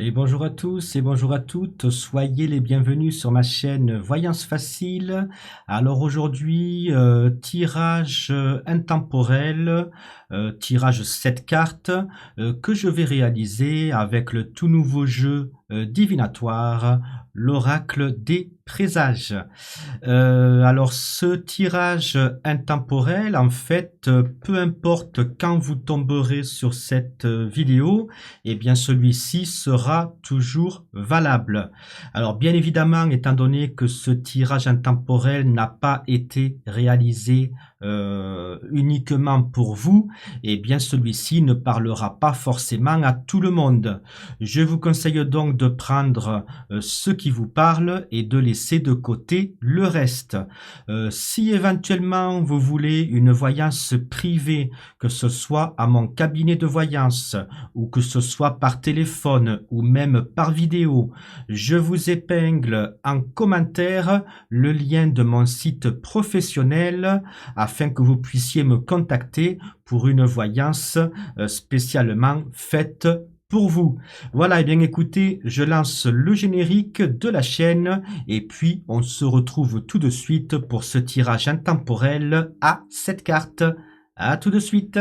Et bonjour à tous et bonjour à toutes, soyez les bienvenus sur ma chaîne Voyance Facile. Alors aujourd'hui, tirage intemporel, tirage 7 cartes que je vais réaliser avec le tout nouveau jeu divinatoire, l'oracle des présages. Alors ce tirage intemporel, en fait, peu importe quand vous tomberez sur cette vidéo, eh bien celui-ci sera toujours valable. Alors bien évidemment, étant donné que ce tirage intemporel n'a pas été réalisé uniquement pour vous, eh bien celui-ci ne parlera pas forcément à tout le monde. Je vous conseille donc de prendre ce qui vous parle et de laisser de côté le reste. Si éventuellement vous voulez une voyance privée, que ce soit à mon cabinet de voyance ou que ce soit par téléphone ou même par vidéo, je vous épingle en commentaire le lien de mon site professionnel afin que vous puissiez me contacter pour une voyance spécialement faite pour vous. Voilà, et bien écoutez, je lance le générique de la chaîne et puis on se retrouve tout de suite pour ce tirage intemporel à 7 cartes. À tout de suite.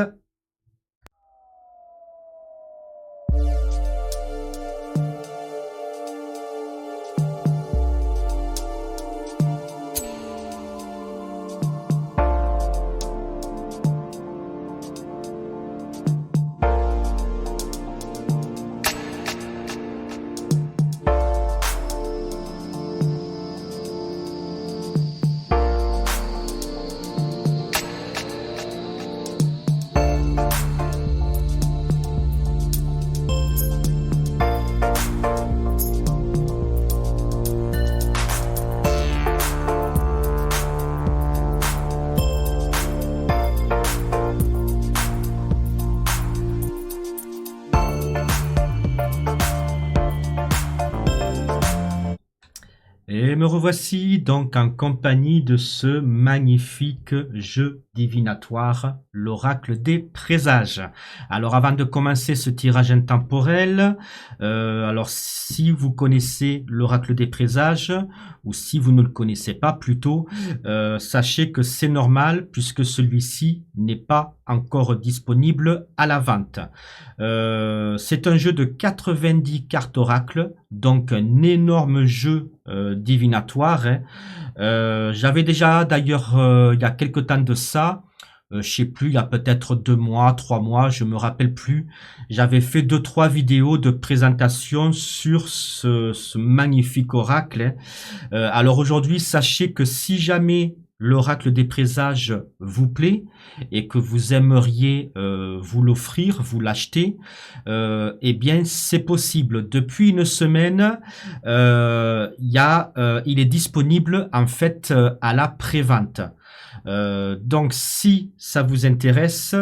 Et me revoici donc en compagnie de ce magnifique jeu divinatoire, l'oracle des présages. Alors avant de commencer ce tirage intemporel, alors si vous connaissez l'oracle des présages, ou si vous ne le connaissez pas plutôt, sachez que c'est normal puisque celui-ci n'est pas encore disponible à la vente. C'est un jeu de 90 cartes oracle, donc un énorme jeu divinatoire. J'avais déjà d'ailleurs il y a quelque temps de ça, je sais plus, il y a peut-être 2 mois, 3 mois, je me rappelle plus. J'avais fait 2-3 vidéos de présentation sur ce magnifique oracle. Alors aujourd'hui, sachez que si jamais l'oracle des présages vous plaît et que vous aimeriez vous l'offrir, vous l'acheter, eh bien c'est possible. Depuis une semaine, il est disponible en fait à la prévente. Donc si ça vous intéresse,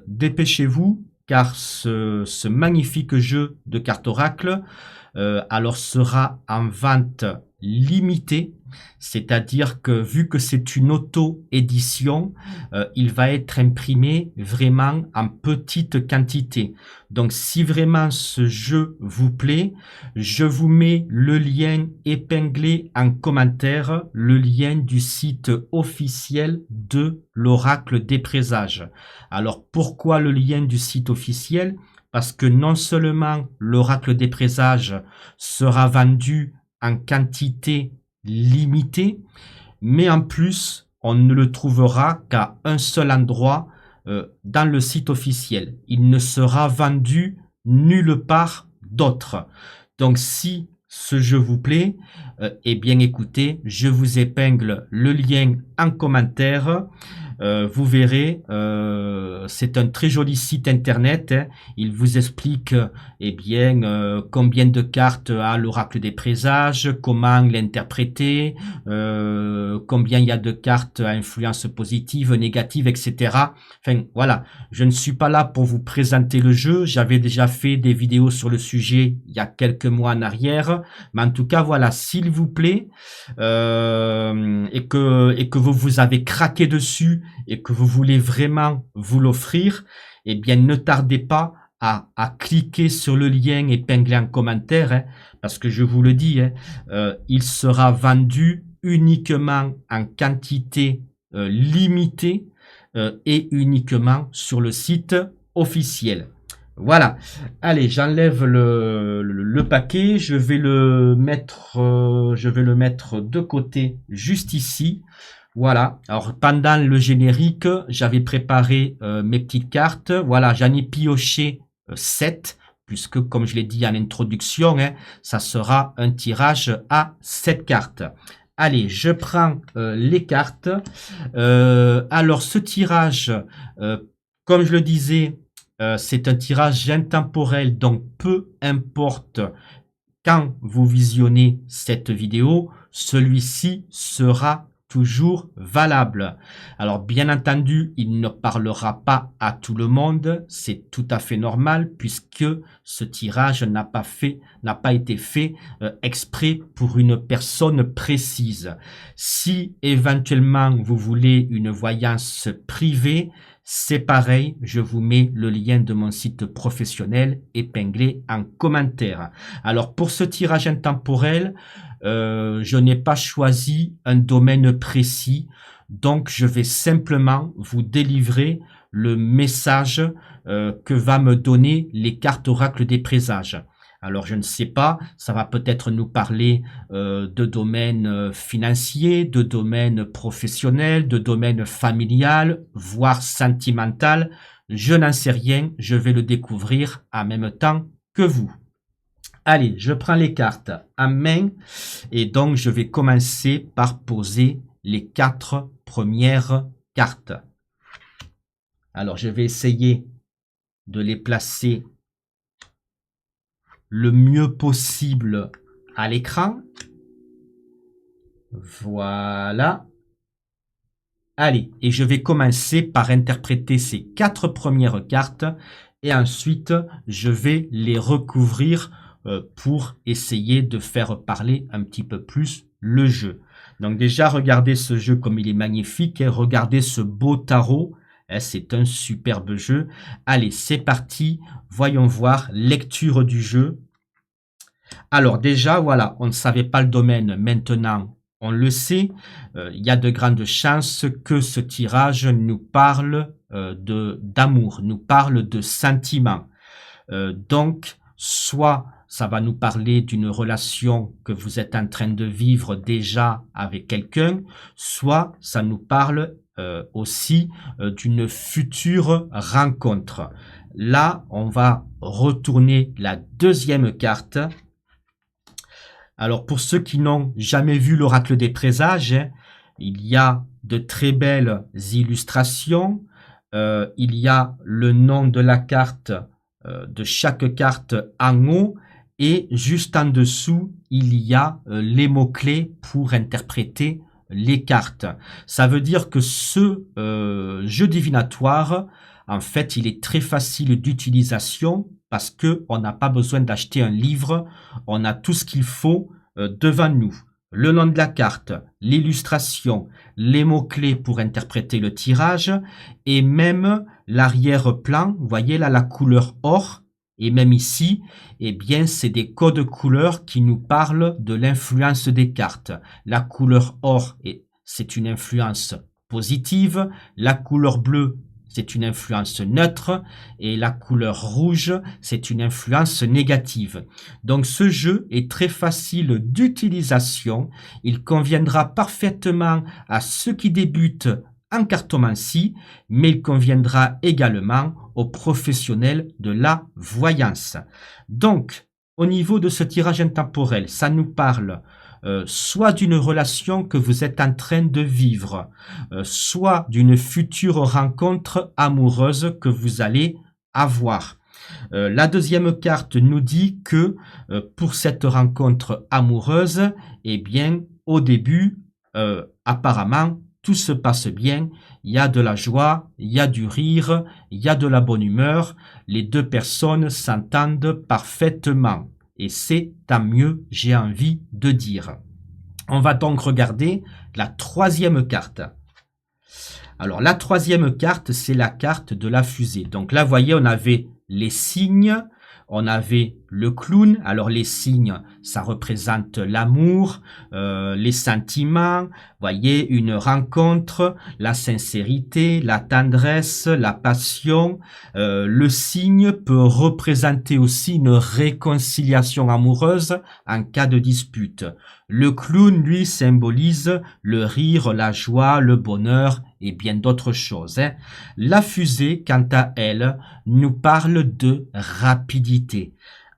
dépêchez-vous car ce magnifique jeu de cartes oracle alors sera en vente limitée, c'est-à-dire que vu que c'est une auto-édition, il va être imprimé vraiment en petite quantité. Donc si vraiment ce jeu vous plaît, je vous mets le lien épinglé en commentaire, le lien du site officiel de l'oracle des présages. Alors pourquoi le lien du site officiel ? Parce que non seulement l'oracle des présages sera vendu en quantité limitée, mais en plus, on ne le trouvera qu'à un seul endroit dans le site officiel. Il ne sera vendu nulle part d'autre. Donc si ce jeu vous plaît, eh bien écoutez, je vous épingle le lien en commentaire. Vous verrez, c'est un très joli site internet. Il vous explique combien de cartes a l'oracle des présages, comment l'interpréter, combien il y a de cartes à influence positive, négative, etc. Enfin voilà, je ne suis pas là pour vous présenter le jeu. J'avais déjà fait des vidéos sur le sujet il y a quelques mois en arrière. Mais en tout cas, voilà, s'il vous plaît, et que vous avez craqué dessus et que vous voulez vraiment vous l'offrir, eh bien ne tardez pas à cliquer sur le lien épinglé en commentaire, hein, parce que je vous le dis, hein, il sera vendu uniquement en quantité limitée et uniquement sur le site officiel. Voilà. Allez, j'enlève le paquet. Je vais le mettre de côté, juste ici. Voilà. Alors, pendant le générique, j'avais préparé mes petites cartes. Voilà, j'en ai pioché 7, puisque, comme je l'ai dit en introduction, hein, ça sera un tirage à 7 cartes. Allez, je prends les cartes. Alors, ce tirage, comme je le disais, c'est un tirage intemporel, donc peu importe quand vous visionnez cette vidéo, celui-ci sera toujours valable. Alors bien entendu, il ne parlera pas à tout le monde, c'est tout à fait normal puisque ce tirage n'a pas été fait exprès pour une personne précise. Si éventuellement vous voulez une voyance privée, c'est pareil, je vous mets le lien de mon site professionnel épinglé en commentaire. Alors pour ce tirage intemporel, je n'ai pas choisi un domaine précis, donc je vais simplement vous délivrer le message que va me donner les cartes oracle des présages. Alors je ne sais pas, ça va peut-être nous parler de domaine financier, de domaine professionnel, de domaine familial, voire sentimental. Je n'en sais rien, je vais le découvrir en même temps que vous. Allez, je prends les cartes en main et donc je vais commencer par poser les 4 premières cartes. Alors je vais essayer de les placer le mieux possible à l'écran. Voilà. Allez, et je vais commencer par interpréter ces 4 premières cartes et ensuite je vais les recouvrir pour essayer de faire parler un petit peu plus le jeu. Donc déjà, regardez ce jeu comme il est magnifique, hein, regardez ce beau tarot, hein, c'est un superbe jeu. Allez, c'est parti, voyons voir, lecture du jeu. Alors déjà, voilà, on ne savait pas le domaine, maintenant on le sait, il y a de grandes chances que ce tirage nous parle d'amour, nous parle de sentiments. Donc, soit ça va nous parler d'une relation que vous êtes en train de vivre déjà avec quelqu'un, soit ça nous parle aussi d'une future rencontre. Là, on va retourner la deuxième carte. Alors, pour ceux qui n'ont jamais vu l'oracle des présages, il y a de très belles illustrations. Il y a le nom de la carte, de chaque carte en haut. Et juste en dessous, il y a les mots-clés pour interpréter les cartes. Ça veut dire que ce jeu divinatoire, en fait, il est très facile d'utilisation parce que on n'a pas besoin d'acheter un livre. On a tout ce qu'il faut devant nous. Le nom de la carte, l'illustration, les mots-clés pour interpréter le tirage et même l'arrière-plan. Vous voyez là la couleur or. Et même ici, eh bien, c'est des codes couleurs qui nous parlent de l'influence des cartes. La couleur or, c'est une influence positive. La couleur bleue, c'est une influence neutre. Et la couleur rouge, c'est une influence négative. Donc, ce jeu est très facile d'utilisation. Il conviendra parfaitement à ceux qui débutent en cartomancie, mais il conviendra également aux professionnels de la voyance. Donc, au niveau de ce tirage intemporel, ça nous parle soit d'une relation que vous êtes en train de vivre, soit d'une future rencontre amoureuse que vous allez avoir. La deuxième carte nous dit que pour cette rencontre amoureuse, eh bien, au début, apparemment, tout se passe bien, il y a de la joie, il y a du rire, il y a de la bonne humeur, les deux personnes s'entendent parfaitement. Et c'est tant mieux, j'ai envie de dire. On va donc regarder la troisième carte. Alors la troisième carte, c'est la carte de la fusée. Donc là, vous voyez, on avait les signes. On avait le clown. Alors les signes, ça représente l'amour, les sentiments, voyez, une rencontre, la sincérité, la tendresse, la passion. Le cygne peut représenter aussi une réconciliation amoureuse en cas de dispute. Le clown, lui, symbolise le rire, la joie, le bonheur et bien d'autres choses. La fusée, quant à elle, nous parle de rapidité.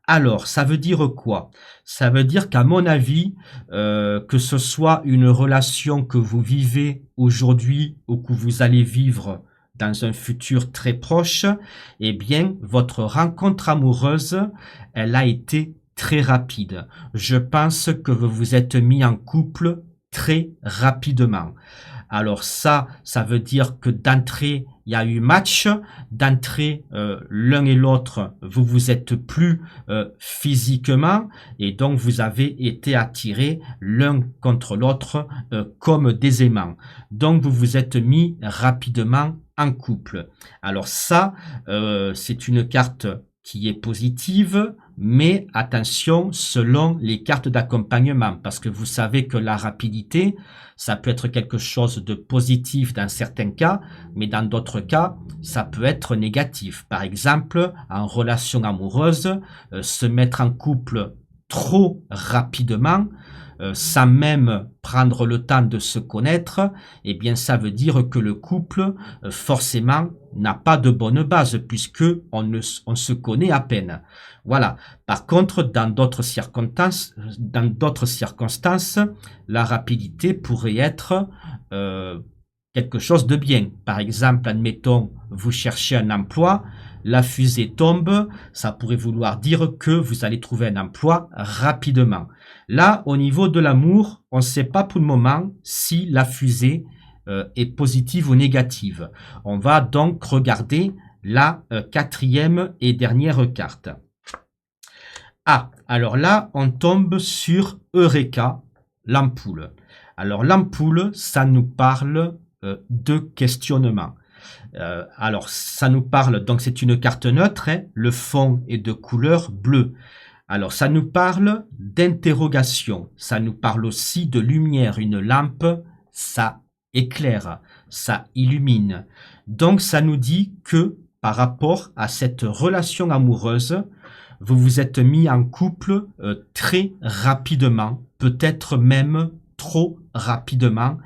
Alors, ça veut dire quoi? Ça veut dire qu'à mon avis, que ce soit une relation que vous vivez aujourd'hui ou que vous allez vivre dans un futur très proche, eh bien, votre rencontre amoureuse, elle a été très rapide. Je pense que vous vous êtes mis en couple très rapidement. Alors ça veut dire que d'entrée, il y a eu match. D'entrée, l'un et l'autre, vous vous êtes plu physiquement et donc vous avez été attirés l'un contre l'autre comme des aimants. Donc vous vous êtes mis rapidement en couple. Alors ça, c'est une carte qui est positive, mais attention selon les cartes d'accompagnement, parce que vous savez que la rapidité, ça peut être quelque chose de positif dans certains cas, mais dans d'autres cas, ça peut être négatif. Par exemple, en relation amoureuse, se mettre en couple trop rapidement, sans même prendre le temps de se connaître, eh bien ça veut dire que le couple forcément n'a pas de bonne base puisque on se connaît à peine. Voilà. Par contre, dans d'autres circonstances, la rapidité pourrait être quelque chose de bien. Par exemple, admettons, vous cherchez un emploi, la fusée tombe, ça pourrait vouloir dire que vous allez trouver un emploi rapidement. Là, au niveau de l'amour, on ne sait pas pour le moment si la fusée est positive ou négative. On va donc regarder la quatrième et dernière carte. Ah, alors là, on tombe sur Eureka, l'ampoule. Alors l'ampoule, ça nous parle de questionnement. Alors ça nous parle, donc c'est une carte neutre, hein, le fond est de couleur bleue. Alors ça nous parle d'interrogation, ça nous parle aussi de lumière, une lampe, ça éclaire, ça illumine. Donc ça nous dit que par rapport à cette relation amoureuse, vous vous êtes mis en couple très rapidement, peut-être même trop rapidement,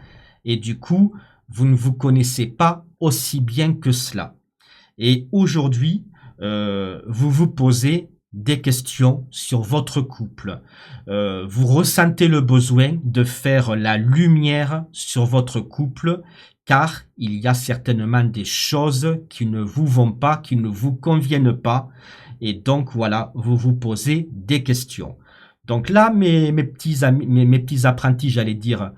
et du coup, vous ne vous connaissez pas aussi bien que cela. Et aujourd'hui, vous vous posez des questions sur votre couple. Vous ressentez le besoin de faire la lumière sur votre couple, car il y a certainement des choses qui ne vous vont pas, qui ne vous conviennent pas. Et donc, voilà, vous vous posez des questions. Donc là, mes petits amis, mes petits apprentis, j'allais dire,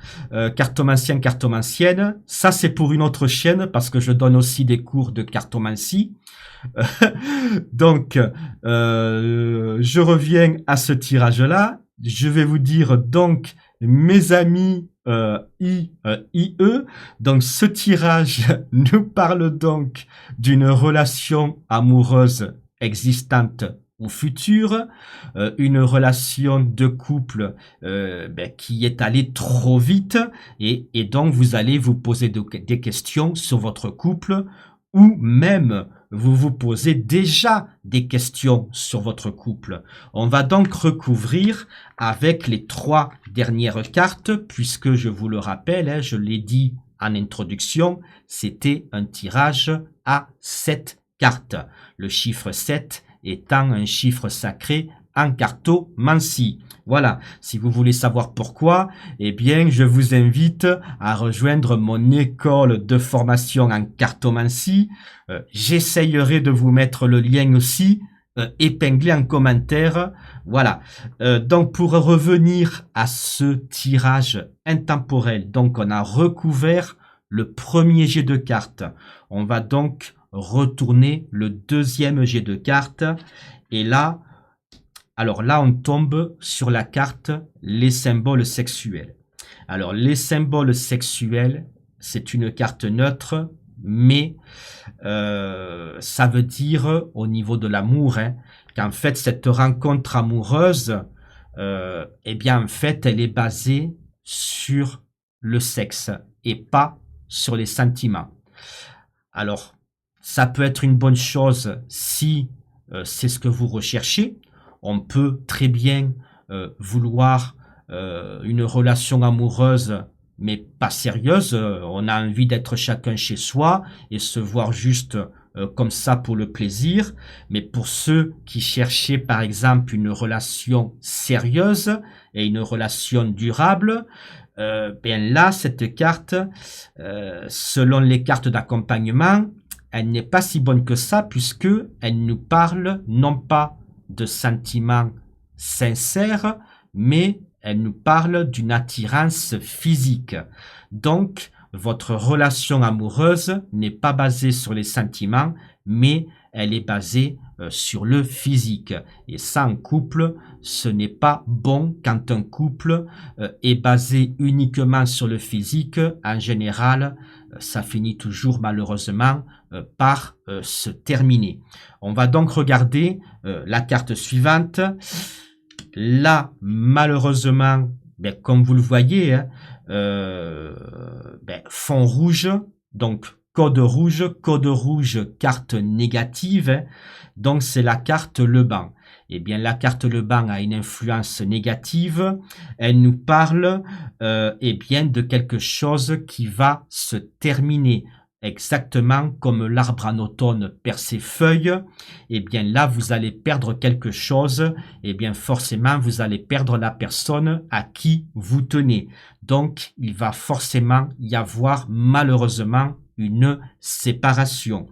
cartomanciens, cartomanciennes, ça c'est pour une autre chaîne parce que je donne aussi des cours de cartomancie. Donc, je reviens à ce tirage-là. Je vais vous dire donc, mes amis IE, donc ce tirage nous parle donc d'une relation amoureuse existante ou future, une relation de couple qui est allée trop vite et donc vous allez vous poser des questions sur votre couple ou même vous vous posez déjà des questions sur votre couple. On va donc recouvrir avec les 3 dernières cartes puisque je vous le rappelle, hein, je l'ai dit en introduction, c'était un tirage à 7 cartes. Le chiffre 7 étant un chiffre sacré en cartomancie. Voilà, si vous voulez savoir pourquoi, eh bien, je vous invite à rejoindre mon école de formation en cartomancie. J'essayerai de vous mettre le lien aussi, épinglé en commentaire. Voilà, donc pour revenir à ce tirage intemporel, donc on a recouvert le premier jet de cartes. On va donc retourner le deuxième jet de cartes et là, alors là on tombe sur la carte les symboles sexuels. Alors les symboles sexuels, c'est une carte neutre mais ça veut dire au niveau de l'amour, hein, qu'en fait cette rencontre amoureuse, eh bien en fait elle est basée sur le sexe et pas sur les sentiments. Alors, ça peut être une bonne chose si c'est ce que vous recherchez. On peut très bien vouloir une relation amoureuse, mais pas sérieuse. On a envie d'être chacun chez soi et se voir juste comme ça pour le plaisir. Mais pour ceux qui cherchaient par exemple une relation sérieuse et une relation durable, bien là, cette carte, selon les cartes d'accompagnement, elle n'est pas si bonne que ça puisque elle nous parle non pas de sentiments sincères, mais elle nous parle d'une attirance physique. Donc, votre relation amoureuse n'est pas basée sur les sentiments, mais elle est basée sur le physique. Et ça, en couple, ce n'est pas bon quand un couple est basé uniquement sur le physique. En général, ça finit toujours malheureusement par se terminer. On va donc regarder la carte suivante. Là, malheureusement, ben, comme vous le voyez, hein, ben, fond rouge, donc code rouge, carte négative, hein, donc c'est la carte le banc. Eh bien, la carte le banc a une influence négative. Elle nous parle eh bien, de quelque chose qui va se terminer. Exactement comme l'arbre en automne perd ses feuilles, eh bien là, vous allez perdre quelque chose, eh bien forcément, vous allez perdre la personne à qui vous tenez. Donc, il va forcément y avoir malheureusement une séparation.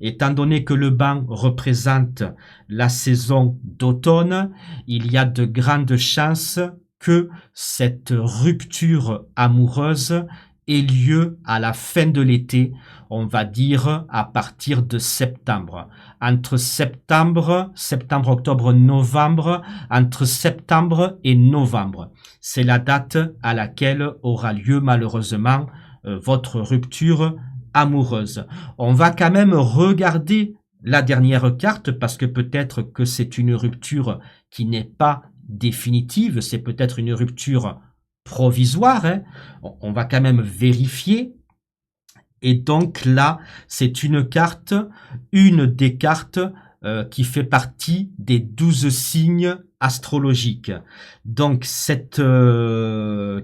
Étant donné que le banc représente la saison d'automne, il y a de grandes chances que cette rupture amoureuse ait lieu à la fin de l'été, on va dire à partir de septembre. Entre septembre, octobre, novembre, entre septembre et novembre. C'est la date à laquelle aura lieu malheureusement votre rupture amoureuse. On va quand même regarder la dernière carte parce que peut-être que c'est une rupture qui n'est pas définitive, c'est peut-être une rupture provisoire, hein. On va quand même vérifier. Et donc là, c'est une des cartes qui fait partie des 12 signes astrologiques. Donc cette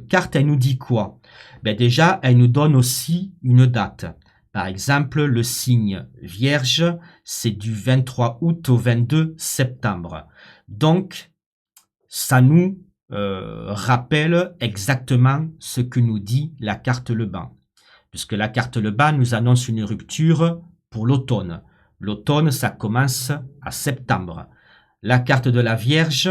carte, elle nous dit quoi? Ben déjà, elle nous donne aussi une date. Par exemple, le signe Vierge, c'est du 23 août au 22 septembre. Donc, ça nous rappelle exactement ce que nous dit la carte Le Banc. Puisque la carte Le Banc nous annonce une rupture pour l'automne. L'automne, ça commence à septembre. La carte de la Vierge,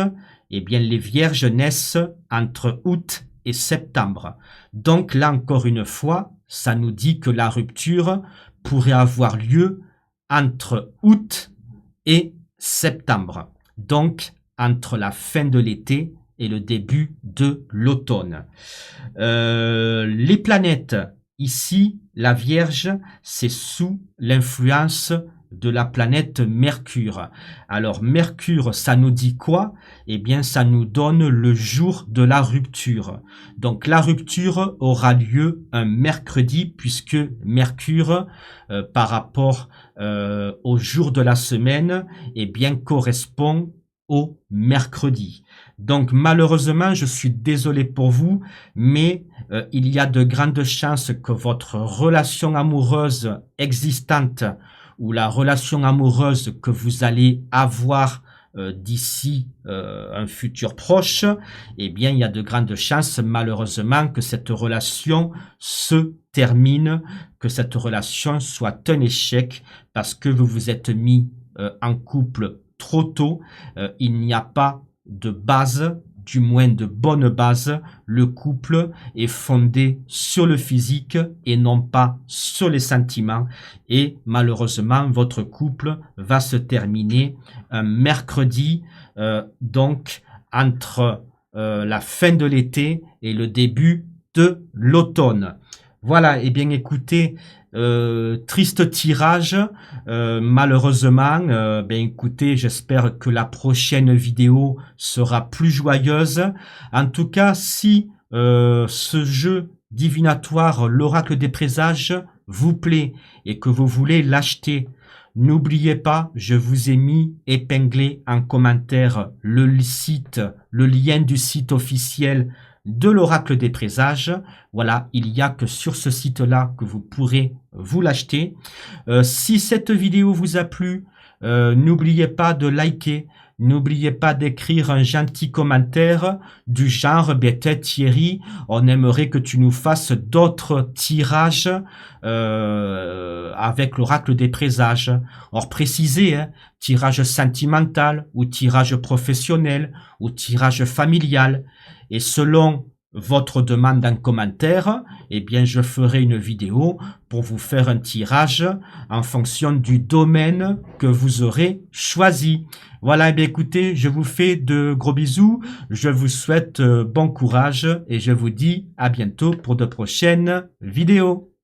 eh bien, les Vierges naissent entre août et septembre. Donc là, encore une fois, ça nous dit que la rupture pourrait avoir lieu entre août et septembre. Donc, entre la fin de l'été et le début de l'automne. Les planètes, ici, la Vierge, c'est sous l'influence de la planète Mercure. Alors, Mercure, ça nous dit quoi? Eh bien, ça nous donne le jour de la rupture. Donc, la rupture aura lieu un mercredi, puisque Mercure, par rapport au jour de la semaine, eh bien, correspond au mercredi. Donc malheureusement, je suis désolé pour vous, mais il y a de grandes chances que votre relation amoureuse existante ou la relation amoureuse que vous allez avoir d'ici un futur proche, eh bien il y a de grandes chances malheureusement que cette relation se termine, que cette relation soit un échec parce que vous vous êtes mis en couple trop tôt, il n'y a pas de base, du moins de bonne base. Le couple est fondé sur le physique et non pas sur les sentiments. Et malheureusement, votre couple va se terminer un mercredi, donc entre la fin de l'été et le début de l'automne. Voilà, et bien écoutez, triste tirage, malheureusement. Ben écoutez, j'espère que la prochaine vidéo sera plus joyeuse. En tout cas, si ce jeu divinatoire, l'oracle des présages, vous plaît et que vous voulez l'acheter, n'oubliez pas, je vous ai mis épinglé en commentaire le lien du site officiel de l'oracle des présages. Voilà, il n'y a que sur ce site-là que vous pourrez vous l'acheter. Si cette vidéo vous a plu, n'oubliez pas de liker. N'oubliez pas d'écrire un gentil commentaire du genre « Thierry, on aimerait que tu nous fasses d'autres tirages avec l'oracle des présages. » Or précisez, hein, tirage sentimental ou tirage professionnel ou tirage familial. Et selon votre demande en commentaire, eh bien je ferai une vidéo pour vous faire un tirage en fonction du domaine que vous aurez choisi. Voilà, eh bien écoutez, je vous fais de gros bisous, je vous souhaite bon courage et je vous dis à bientôt pour de prochaines vidéos.